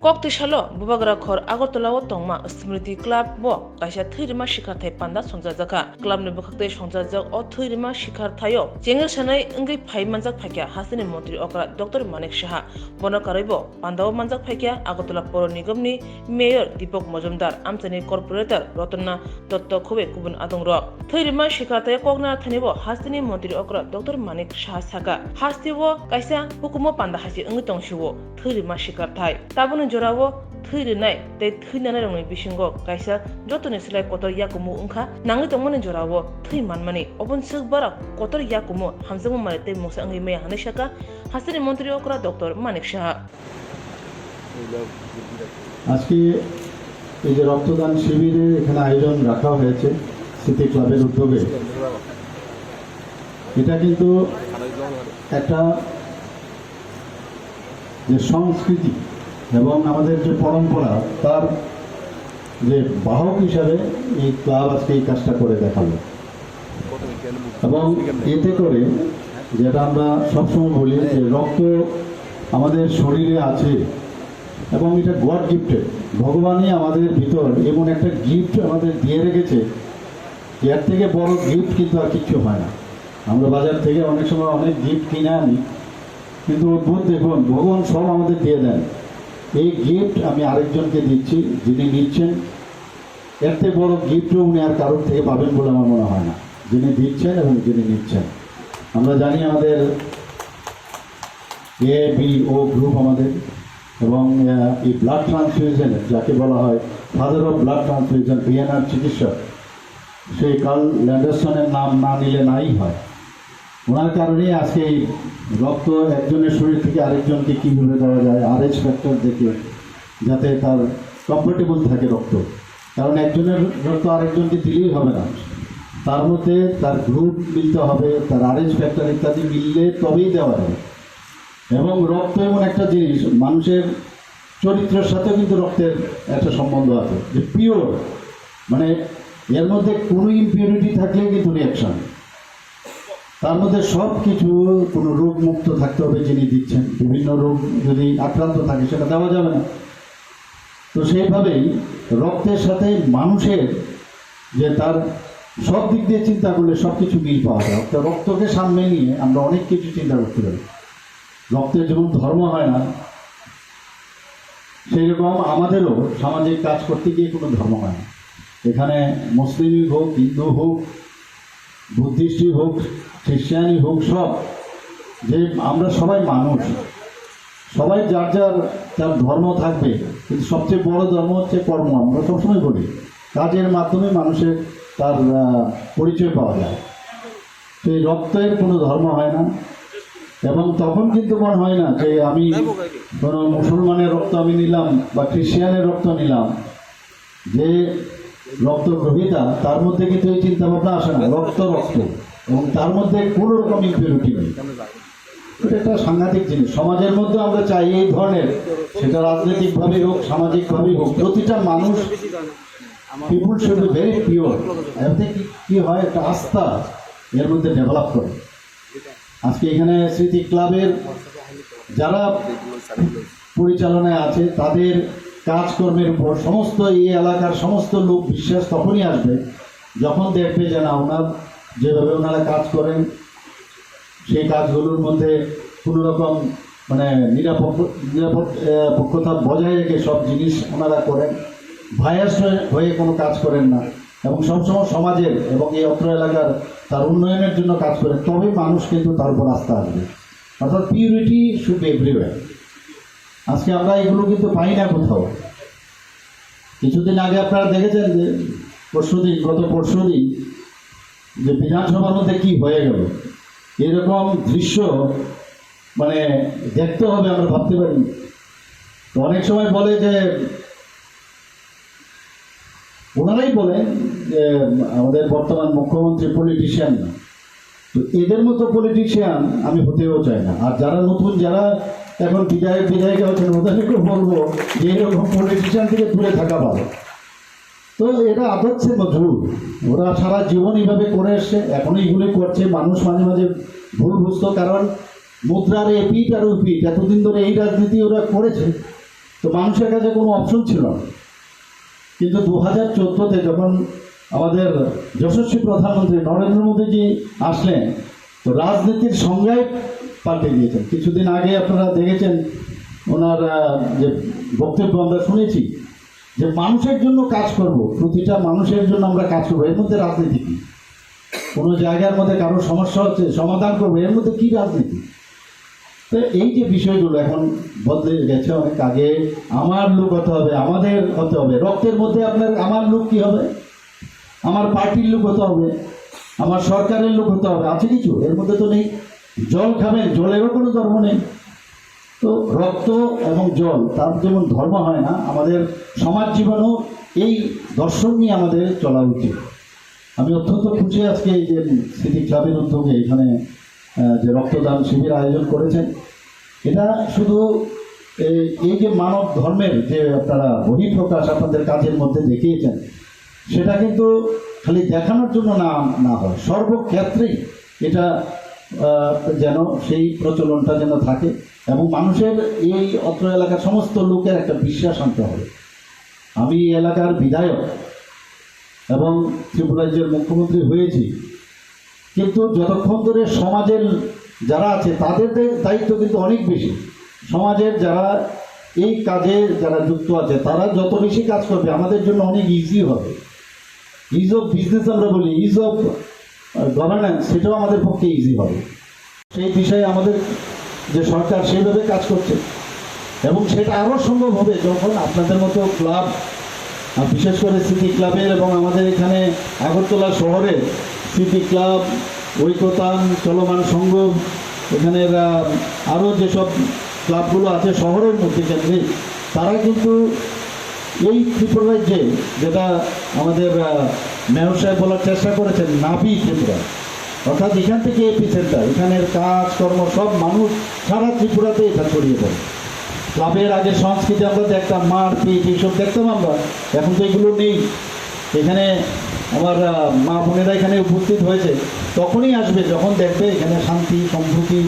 Koktisalo bubagra khor agotala o tongma smriti club bo kaisa thirima shikhar thai panda songjajaka club ni bukhakte songjajak o thirima shikhar thayo jengel sanai ngai phai manjak phakya hasini mantri okra dr manik saha bono karaibo pandao manjak phakya agotala poro nigomni mayor deepak majumdar amchani corporator rotna dotto khobe kubun adongrok thirima shikhar thai kokna thanibo hasini mantri okra dr manik saha saka hastibo kaisa hukumo panda hasi ngai tongshiwo thirima shikhar thai tabuni jorabo thirnai tei thirnai rongni bisingo kaisa jotoni silai kotor yakumu ungkha nangi tongmani jorabo thir manmani obon sukbara kotor yakumu hamjangmu mare tei musa angi me hane saka hasini মন্ত্রী okra dr manik saha আজকে এই যে রক্তদান শিবিরের এখানে আয়োজন রাখা হয়েছে সিটি ক্লাবের উদ্যোগে এটা কিন্তু একটা যে সংস্কৃতি এবং আমাদের যে পরম্পরা তার যে বাহক হিসাবে এই ক্লাব আজকে এই কাজটা করে দেখালো এবং এতে করে যেটা আমরা সবসময় বলি যে রক্ত আমাদের শরীরে আছে এবং এটা গড গিফটেড ভগবানই আমাদের ভিতর এমন একটা গিফট আমাদের দিয়ে রেখেছে এর থেকে বড় গিফট কিন্তু আর কিছু হয় না। আমরা বাজার থেকে অনেক সময় অনেক গিফট কিনে আনি কিন্তু অদ্ভুত দেখুন ভগবান সব আমাদের দিয়ে দেন। এই গিফট আমি আরেকজনকে দিচ্ছি, যিনি নিচ্ছেন এর থেকে বড় গিফটও উনি আর কারোর থেকে পাবেন বলে আমার মনে হয় না, যিনি দিচ্ছেন এবং যিনি নিচ্ছেন। আমরা জানি আমাদের ABO গ্রুপ আমাদের এবং এই ব্লাড ট্রান্সফিউশন যাকে বলা হয় ফাদার অফ ব্লাড ট্রান্সফিউশন ভিয়েনার চিকিৎসক সেই কার্ল ল্যান্ডারসনের নাম না নিলে নাই হয়। ওনার কারণেই আজকে এই রক্ত একজনের শরীর থেকে আরেকজনকে কীভাবে দেওয়া যায় RH ফ্যাক্টর দেখে যাতে তার কমফোর্টেবল থাকে রক্ত, কারণ একজনের রক্ত আরেকজনকে দিলেই হবে না, তার মধ্যে তার গ্রুপ মিলতে হবে, তার RH ফ্যাক্টর ইত্যাদি মিললে তবেই দেওয়া হবে। এবং রক্ত এমন একটা জিনিস মানুষের চরিত্রের সাথে কিন্তু রক্তের একটা সম্বন্ধ আছে যে পিওর, মানে এর মধ্যে কোনো ইমপিউরিটি থাকলেই কিন্তু রিয়াকশন, তার মধ্যে সব কিছু কোনো রোগ মুক্ত থাকতে হবে যিনি দিচ্ছেন, বিভিন্ন রোগ যদি আক্রান্ত থাকে সেটা দেওয়া যাবে না। তো সেইভাবেই রক্তের সাথে মানুষের যে তার সব দিক দিয়ে চিন্তা করলে সব কিছু মিল পাওয়া যায়। অর্থাৎ রক্তকে সামনে নিয়ে আমরা অনেক কিছু চিন্তা করতে পারি। রক্তের যেমন ধর্ম হয় না সেই রকম আমাদেরও সামাজিক কাজ করতে গিয়ে কোনো ধর্ম হয় না। এখানে মুসলিমই হোক, হিন্দু হোক, বুদ্ধিস্টই হোক, খ্রিস্টানই হোক, সব যে আমরা সবাই মানুষ, সবাই যার যার তার ধর্ম থাকবে, কিন্তু সবচেয়ে বড় ধর্ম হচ্ছে কর্ম। আমরা সবসময় বলি কাজের মাধ্যমে মানুষের তার পরিচয় পাওয়া যায়। সেই রক্তের কোনো ধর্ম হয় না এবং তখন কিন্তু মনে হয় না যে আমি কোনো মুসলমানের রক্ত আমি নিলাম বা খ্রিস্টানের রক্ত নিলাম, যে রক্ত গ্রহীতা তার মধ্যে কিন্তু এই চিন্তা ভাবনা আসে না, রক্ত রক্ত এবং তার মধ্যে কোনো রকম ইম্পিউরিটি নেই। এটা একটা সাংঘাতিক জিনিস। সমাজের মধ্যে আমরা চাই এই ধরনের, সেটা রাজনৈতিকভাবেই হোক সামাজিকভাবেই হোক, প্রতিটা মানুষ পিপুল শুড বি ভেরি পিওর। এতে কি হয় একটা আস্থা এর মধ্যে ডেভেলপ করে। আজকে এখানে স্মৃতি ক্লাবের যারা পরিচালনায় আছে তাদের কাজকর্মের উপর সমস্ত এই এলাকার সমস্ত লোক বিশ্বাস তখনই আসবে যখন দেখবে যে না ওনার যেভাবে ওনারা কাজ করেন সেই কাজগুলোর মধ্যে কোনো রকম মানে নিরাপত্তা বজায় রেখে সব জিনিস ওনারা করেন, ভায়াস হয়ে কোনো কাজ করেন না এবং সবসময় সমাজের এবং এই অত্র এলাকার তার উন্নয়নের জন্য কাজ করেন, তবেই মানুষ কিন্তু তার উপর আস্থা আসবে। অর্থাৎ পিউরিটি শুড বি এভরিওয়্যার। আজকে আমরা এগুলো কিন্তু পাই না কোথাও। কিছুদিন আগে আপনারা দেখেছেন যে গত পরশুদিন যে বিধানসভার মধ্যে কি হয়ে গেল, এরকম দৃশ্য মানে দেখতে হবে আমরা ভাবতে পারি। তো অনেক সময় বলে যে ওনারাই বলেন যে আমাদের বর্তমান মুখ্যমন্ত্রী পলিটিশিয়ান না, তো এদের মতো পলিটিশিয়ান আমি হতেও চাই না। আর যারা নতুন যারা এখন বিধায়িকা হচ্ছেন ওদেরকে বলবো যে এরকম পলিটিশিয়ান থেকে দূরে থাকা ভালো। তো এটা আদর্শে মজবুত, ওরা সারা জীবন এইভাবে করে এসছে, এখন এইগুলি করছে। মানুষ মাঝে মাঝে ভুল বুঝতো, কারণ মুদ্রার এপিট আর ওপিট এতদিন ধরে এই রাজনীতি ওরা করেছে, তো মানুষের কাছে কোনো অপশন ছিল না। কিন্তু 2014-তে যখন আমাদের যশস্বী প্রধানমন্ত্রী নরেন্দ্র মোদীজি আসলেন, তো রাজনীতির সংজ্ঞাই পাল্টে গিয়েছেন। কিছুদিন আগে আপনারা দেখেছেন ওনার যে বক্তব্য আমরা শুনেছি, যে মানুষের জন্য কাজ করব, প্রতিটা মানুষের জন্য আমরা কাজ করবো, এর মধ্যে রাজনীতি কি? কোনো জায়গার মধ্যে কারো সমস্যা হচ্ছে সমাধান করবো, এর মধ্যে কি রাজনীতি? তো এই যে বিষয়গুলো এখন বদলে গেছে। অনেক আগে আমার লোক হতে হবে, আমাদের হতে হবে, রক্তের মধ্যে আপনার আমার লোক কি হবে? আমার পার্টির লোক হতে হবে, আমার সরকারের লোক হতে হবে, আছে কিছু? এর মধ্যে তো নেই। জল খাবেন, জলেরও কোনো ধর্ম নেই। তো রক্ত এবং জল, তার যেমন ধর্ম হয় না, আমাদের সমাজ জীবনেও এই দর্শন নিয়ে আমাদের চলা উচিত। আমি অত্যন্ত খুশি আজকে এই যে স্মৃতি ক্লাবের উদ্যোগে এখানে যে রক্তদান শিবির আয়োজন করেছেন। এটা শুধু এই যে মানব ধর্মের যে আপনারা বহিঃপ্রকাশ আপনাদের কাজের মধ্যে দেখিয়েছেন, সেটা কিন্তু খালি দেখানোর জন্য না হয়, সর্বক্ষেত্রেই এটা যেন সেই প্রচলনটা যেন থাকে এবং মানুষের এই অত্র এলাকার সমস্ত লোকের একটা বিশ্বাস আনতে হবে। আমি এই এলাকার বিধায়ক এবং ত্রিপুরা রাজ্যের মুখ্যমন্ত্রী হয়েছি, কিন্তু যতক্ষণ ধরে সমাজের যারা আছে তাদের দায়িত্ব কিন্তু অনেক বেশি। সমাজের যারা এই কাজে যারা যুক্ত আছে তারা যত বেশি কাজ করবে আমাদের জন্য অনেক ইজি হবে। ইজ অফ বিজনেস আমরা বলি, ইজ অফ গভর্নেন্স, সেটাও আমাদের পক্ষে ইজি হবে। সেই বিষয়ে আমাদের যে সরকার সেইভাবে কাজ করছে এবং সেটা আরও সম্ভব হবে যখন আপনাদের মতো ক্লাব, বিশেষ করে স্মৃতি ক্লাবের এবং আমাদের এখানে আগরতলা শহরে স্মৃতি ক্লাব, ঐকতান, চলমান সংঘ, এখানের আরও যেসব ক্লাবগুলো আছে শহরের মধ্যে কেন্দ্রে, তারা কিন্তু এই ত্রিপুরা রাজ্যে, যেটা আমাদের মেয়র সাহেব বলার চেষ্টা করেছেন, নাভি ত্রিপুরা, অর্থাৎ এখান থেকে এপি সেন্টার, এখানের কাজকর্ম সব মানুষ সারা ত্রিপুরাতে এটা ছড়িয়ে পড়ে। ক্লাবের আগে সংস্কৃতি আমরা দেখতাম, মারপিট এইসব দেখতাম আমরা, এখন তো এগুলো নেই। এখানে আমার মা বোনেরা এখানে উপস্থিত হয়েছে, তখনই আসবে যখন দেখবে এখানে শান্তি সম্প্রীতি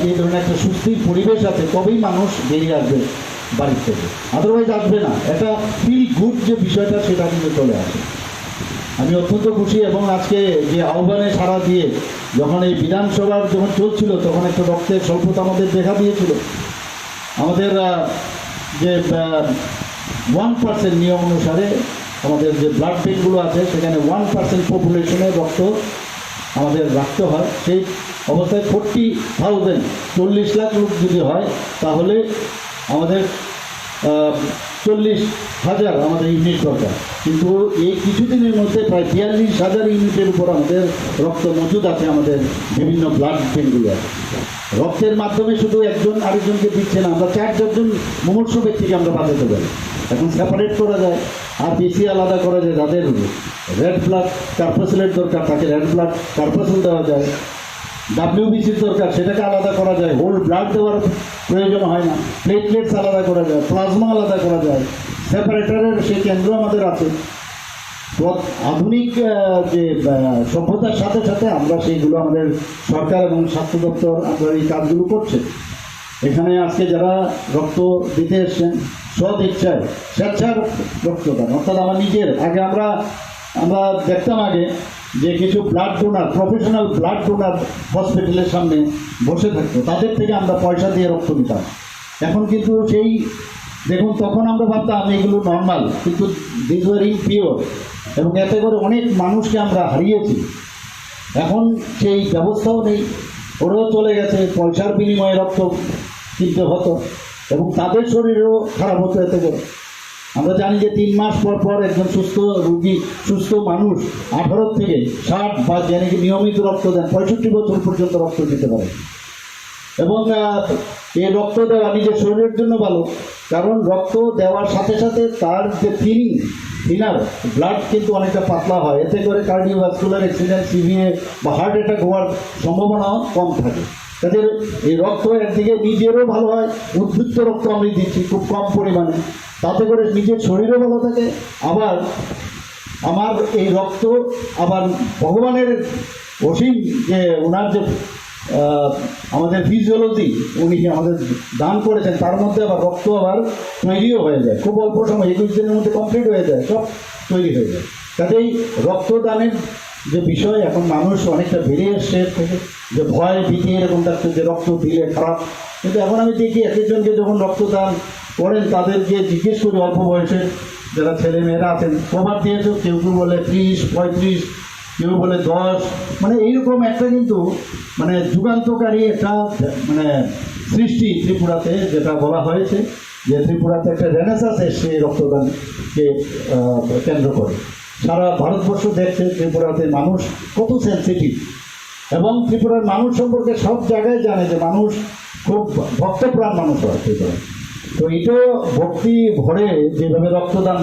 এই ধরনের একটা সুস্থির পরিবেশ আছে, তবেই মানুষ বেরিয়ে আসবে বাড়ির থেকে, আদারওয়াইজ আসবে না। একটা ফিল গুড যে বিষয়টা সেটা কিন্তু চলে আসে। আমি অত্যন্ত খুশি এবং আজকে যে আহ্বানে সাড়া দিয়ে যখন এই বিধানসভার যখন চলছিল তখন একটা রক্তের স্বল্পতা আমাদের দেখা দিয়েছিল। আমাদের যে 1% নিয়ম অনুসারে আমাদের যে ব্লাড ব্যাঙ্কগুলো আছে সেখানে 1% পপুলেশনের রক্ত আমাদের রাখতে হয়। সেই অবস্থায় 40,000, 40 লাখ লোক যদি হয় তাহলে আমাদের 40,000 আমাদের ইউনিট দরকার। কিন্তু এই কিছুদিনের মধ্যে প্রায় 42,000 ইউনিটের উপর আমাদের রক্ত মজুদ আছে আমাদের বিভিন্ন ব্লাড ব্যাঙ্কগুলো আছে। রক্তের মাধ্যমে শুধু একজন আরেকজনকে দিচ্ছে না, আমরা 4-4জন মুমূর্ষু ব্যক্তিকে আমরা বাঁচাতে পারি। এখন সেপারেট করা যায়, আর বেশি আলাদা করা যায়। যাদের রেড ব্লাড কার্পাসেলের দরকার তাকে রেড ব্লাড কার্পাসেল দেওয়া যায়, WBCর দরকার সেটাকে আলাদা করা যায়, হোল ব্লাড দেওয়ার প্রয়োজন হয় না, প্লেটলেটস আলাদা করা যায়, প্লাজমা আলাদা করা যায়, সেপারেটরের সেই কেন্দ্র আমাদের আছে। তো আধুনিক যে সভ্যতার সাথে সাথে আমরা সেইগুলো আমাদের সরকার এবং স্বাস্থ্য দপ্তর আপনার এই কাজগুলো করছে। এখানে আজকে যারা রক্ত দিতে এসছেন সৎ ইচ্ছায় স্বেচ্ছায় রক্তদান, অর্থাৎ আমার নিজের আগে আমরা দেখতাম আগে যে কিছু blood donor, professional blood donor হসপিটালের সামনে বসে থাকতো, তাদের থেকে আমরা পয়সা দিয়ে রক্ত দিতাম। এখন কিন্তু সেই দেখুন, তখন আমরা ভাবতাম এগুলো নর্মাল, কিন্তু দিস ওয়ার ইমপিওর এবং এতে করে অনেক মানুষকে আমরা হারিয়েছি। এখন সেই ব্যবস্থাও নেই, ওরাও চলে গেছে, পয়সার বিনিময়ে রক্ত কিনতে হতো এবং তাদের শরীরেও খারাপ হতো এতে করে। আমরা জানি যে 3 মাস পর পর একজন সুস্থ রোগী, সুস্থ মানুষ 18 থেকে 60 বা যিনি নিয়মিত রক্ত দেন 65 বছর পর্যন্ত রক্ত দিতে পারে। এবং এই রক্ত দেওয়া নিজের শরীরের জন্য ভালো, কারণ রক্ত দেওয়ার সাথে সাথে তার যে থিনার ব্লাড কিন্তু অনেকটা পাতলা হয়, এতে করে কার্ডিওভাস্কুলার অ্যাক্সিডেন্ট, সিভিএ বা হার্ট অ্যাটাক হওয়ার সম্ভাবনাও কম থাকে। তাদের এই রক্ত একদিকে নিজেরও ভালো হয়, উদ্বৃত্ত রক্ত আমি দিচ্ছি খুব কম পরিমাণে, তাতে করে নিজের শরীরও ভালো থাকে। আবার আমার এই রক্ত আবার ভগবানের অসীম যে ওনার যে আমাদের ফিজিওলজি উনি আমাদের দান করেছেন, তার মধ্যে আবার রক্ত আবার তৈরিও হয়ে যায়, খুব অল্প সময় 21 দিনের মধ্যে কমপ্লিট হয়ে যায়, সব তৈরি হয়ে যায়। কাজেই রক্তদানের যে বিষয় এখন মানুষ অনেকটা বেরিয়ে এসছে এর থেকে, যে ভয় ভীতি এরকম থাকছে যে রক্ত দিলে খারাপ, কিন্তু এখন আমি দেখি এক একজনকে যখন রক্তদান করেন তাদেরকে জিজ্ঞেস করি অল্প বয়সের যারা ছেলে মেয়েরা আছেন কবার দিয়েছ, কেউ কেউ বলে 30, 35, কেউ বলে 10, মানে এইরকম একটা কিন্তু মানে যুগান্তকারী একটা মানে সৃষ্টি ত্রিপুরাতে, যেটা বলা হয়েছে যে ত্রিপুরাতে একটা রেনেসাস এসছে রক্তদানকে কেন্দ্র করে। সারা ভারতবর্ষ দেখছে ত্রিপুরাতে মানুষ কত সেন্সিটিভ, এবং ত্রিপুরার মানুষ সম্পর্কে সব জায়গায় জানে যে মানুষ খুব ভক্তপ্রাণ মানুষ হয় ত্রিপুরা। তো এটাও ভক্তি ভরে যেভাবে রক্তদান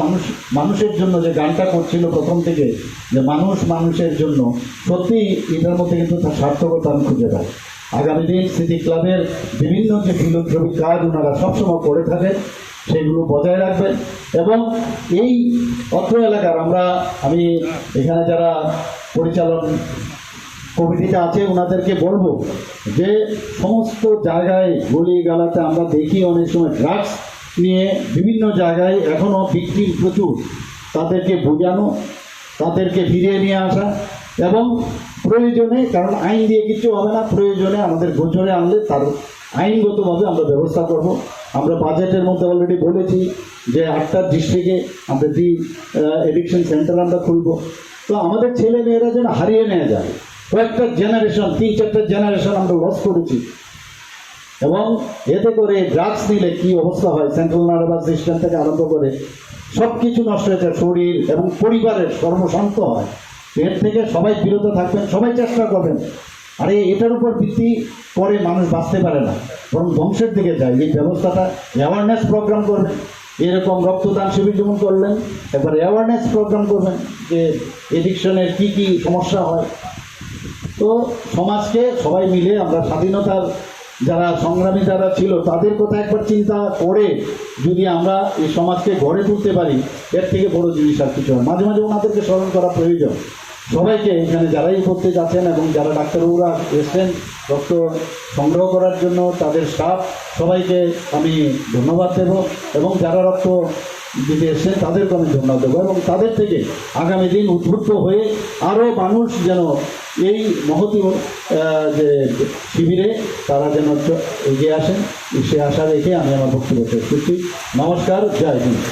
মানুষের জন্য যে গানটা করছিল প্রথম থেকে, যে মানুষ মানুষের জন্য, সত্যি এটার মধ্যে কিন্তু তার সার্থকতা আমি খুঁজে পাই। আগামী দিন স্মৃতি ক্লাবের বিভিন্ন যে ফিলোথ্রপিক কাজ ওনারা সবসময় করে থাকেন সেগুলো বজায় রাখবেন। এবং এই অত্র এলাকার আমি এখানে যারা পরিচালন কমিটিতে আছে ওনাদেরকে বলবো যে সমস্ত জায়গায় গলি গালাতে আমরা দেখি অনেক সময় ড্রাগস নিয়ে বিভিন্ন জায়গায় এখনও ভিকটিম প্রচুর, তাদেরকে বোঝানো, তাদেরকে ফিরিয়ে নিয়ে আসা, এবং প্রয়োজনে, কারণ আইন দিয়ে কিছু হবে না, প্রয়োজনে আমাদের গোচরে আনলে তার আইনগতভাবে আমরা ব্যবস্থা করব। আমরা বাজেটের মধ্যে অলরেডি বলেছি যে 8টা ডিস্ট্রিক্টে আমরা এডিকশন সেন্টার আমরা খুলব। তো আমাদের ছেলে মেয়েরা যেন হারিয়ে নেওয়া যায়, কয়েকটা জেনারেশন, 3-4টা জেনারেশন আমরা লস করেছি, এবং এতে করে ড্রাগস নিলে কি অবস্থা হয়, সেন্ট্রাল নার্ভাস সিস্টেম থেকে আরম্ভ করে সব কিছু নষ্ট হয়েছে, শরীর এবং পরিবারের সর্বশান্ত হয়। এর থেকে সবাই বিরত থাকবেন, সবাই চেষ্টা করবেন। আর এটার উপর ভিত্তি করে মানুষ বাঁচতে পারে না, বরং ধ্বংসের দিকে যায়। এই ব্যবস্থাটা অ্যাওয়ারনেস প্রোগ্রাম করবেন, এরকম রক্তদান শিবির যেমন করলেন, এবার অ্যাওয়ারনেস প্রোগ্রাম করবেন যে এডিকশনের কি কি সমস্যা হয়। তো সমাজকে সবাই মিলে আমরা স্বাধীনতার যারা সংগ্রামী যারা ছিল তাদের কথা একবার চিন্তা করে যদি আমরা এই সমাজকে গড়ে তুলতে পারি, এর থেকে বড় জিনিস আর কিছু হয়। মাঝে মাঝে ওনাদেরকে স্মরণ করা প্রয়োজন। সবাইকে এখানে যারাই উপস্থিত আছেন এবং যারা ডাক্তারবাবুরা এসছেন রক্ত সংগ্রহ করার জন্য, তাদের স্টাফ সবাইকে আমি ধন্যবাদ দেব, এবং যারা রক্ত দিতে এসছেন তাদেরকে আমি ধন্যবাদ দেবো, এবং তাদের থেকে আগামী দিন উদ্বুদ্ধ হয়ে আরও মানুষ যেন এই মহতী যে শিবিরে তারা যেন এগিয়ে আসেন, সে আশা রেখে আমি আমার বক্তব্য শেষ করছি। নমস্কার, জয় হিন্দ।